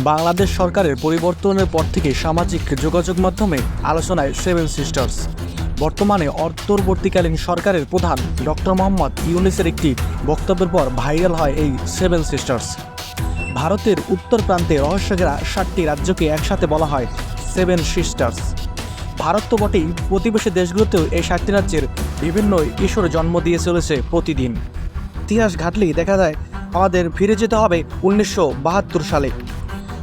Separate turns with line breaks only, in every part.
বাংলাদেশ সরকারের পরিবর্তনের পর থেকে সামাজিক যোগাযোগ মাধ্যমে আলোচনায় সেভেন সিস্টার্স। বর্তমানে অন্তর্বর্তীকালীন সরকারের প্রধান ডক্টর মোহাম্মদ ইউনূসের একটি বক্তব্যের পর ভাইরাল হয় এই সেভেন সিস্টার্স। ভারতের উত্তর প্রান্তে রহস্যঘেরা 7টি রাজ্যকে একসাথে বলা হয় সেভেন সিস্টার্স। ভারত তো বটেই, প্রতিবেশী দেশগুলোতেও এই 7টি রাজ্যের বিভিন্ন কিশোর জন্ম দিয়ে চলেছে প্রতিদিন। ইতিহাস ঘাটলেই দেখা যায় আমাদের ফিরে যেতে হবে 1972 সালে।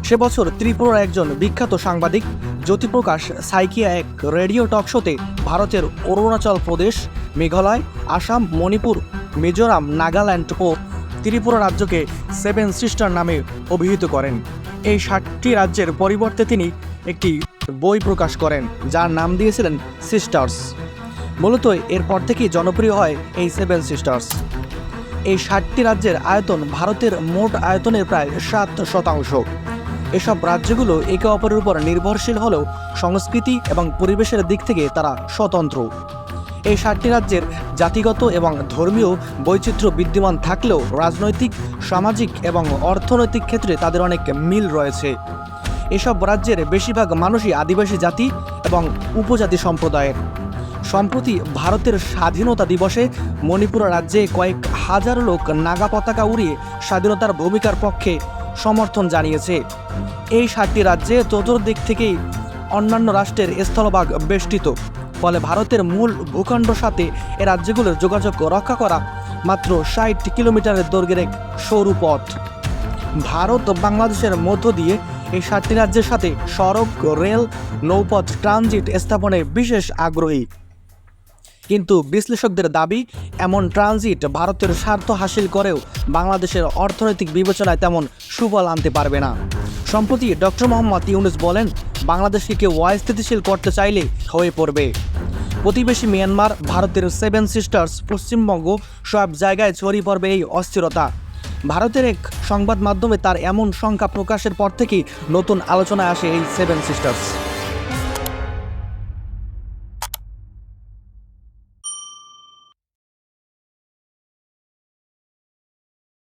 সে বছর ত্রিপুরার একজন বিখ্যাত সাংবাদিক জ্যোতিপ্রকাশ সাইকিয়া এক রেডিও টক শোতে ভারতের অরুণাচল প্রদেশ, মেঘালয়, আসাম, মণিপুর, মিজোরাম, নাগাল্যান্ড ও ত্রিপুরা রাজ্যকে সেভেন সিস্টার নামে অভিহিত করেন। এই 7টি রাজ্যের পরিবর্তে তিনি একটি বই প্রকাশ করেন যার নাম দিয়েছিলেন সিস্টার্স। মূলত এরপর থেকেই জনপ্রিয় হয় এই সেভেন সিস্টার্স। এই 7টি রাজ্যের আয়তন ভারতের মোট আয়তনের প্রায় 7%। এসব রাজ্যগুলো একে অপরের উপর নির্ভরশীল হলেও সংস্কৃতি এবং পরিবেশের দিক থেকে তারা স্বতন্ত্র। এই 7টি রাজ্যের জাতিগত এবং ধর্মীয় বৈচিত্র্য বিদ্যমান থাকলেও রাজনৈতিক, সামাজিক এবং অর্থনৈতিক ক্ষেত্রে তাদের অনেক মিল রয়েছে। এসব রাজ্যের বেশিরভাগ মানুষই আদিবাসী জাতি এবং উপজাতি সম্প্রদায়ের। সম্প্রতি ভারতের স্বাধীনতা দিবসে মণিপুর রাজ্যে কয়েক হাজার লোক নাগা পতাকা উড়িয়ে স্বাধীনতার ভূমিকার পক্ষে সমর্থন জানিয়েছে। এই 7টি রাজ্যে চতুর্দিক থেকেই অন্যান্য রাষ্ট্রের স্থলভাগ বেষ্টিত, ফলে ভারতের মূল ভূখণ্ডের সাথে এ রাজ্যগুলোর যোগাযোগ রক্ষা করা মাত্র 60 কিলোমিটারের দৈর্ঘ্যের এক সরু পথ। ভারত ও বাংলাদেশের মধ্য দিয়ে এই 7টি রাজ্যের সাথে সড়ক, রেল, নৌপথ ট্রানজিট স্থাপনে বিশেষ আগ্রহী। কিন্তু বিশ্লেষকদের দাবি, এমন ট্রানজিট ভারতের স্বার্থ হাসিল করেও বাংলাদেশের অর্থনৈতিক বিবেচনায় তেমন সুফল আনতে পারবে না। সম্প্রতি ডক্টর মোহাম্মদ ইউনূস বলেন, বাংলাদেশকে কেউ অস্থিতিশীল করতে চাইলে হয়ে পড়বে। প্রতিবেশী মিয়ানমার, ভারতের সেভেন সিস্টার্স, পশ্চিমবঙ্গ সব জায়গায় ছড়িয়ে পড়বে এই অস্থিরতা। ভারতের এক সংবাদ মাধ্যমে তার এমন শঙ্কা প্রকাশের পর থেকেই নতুন আলোচনায় আসে এই সেভেন সিস্টার্স।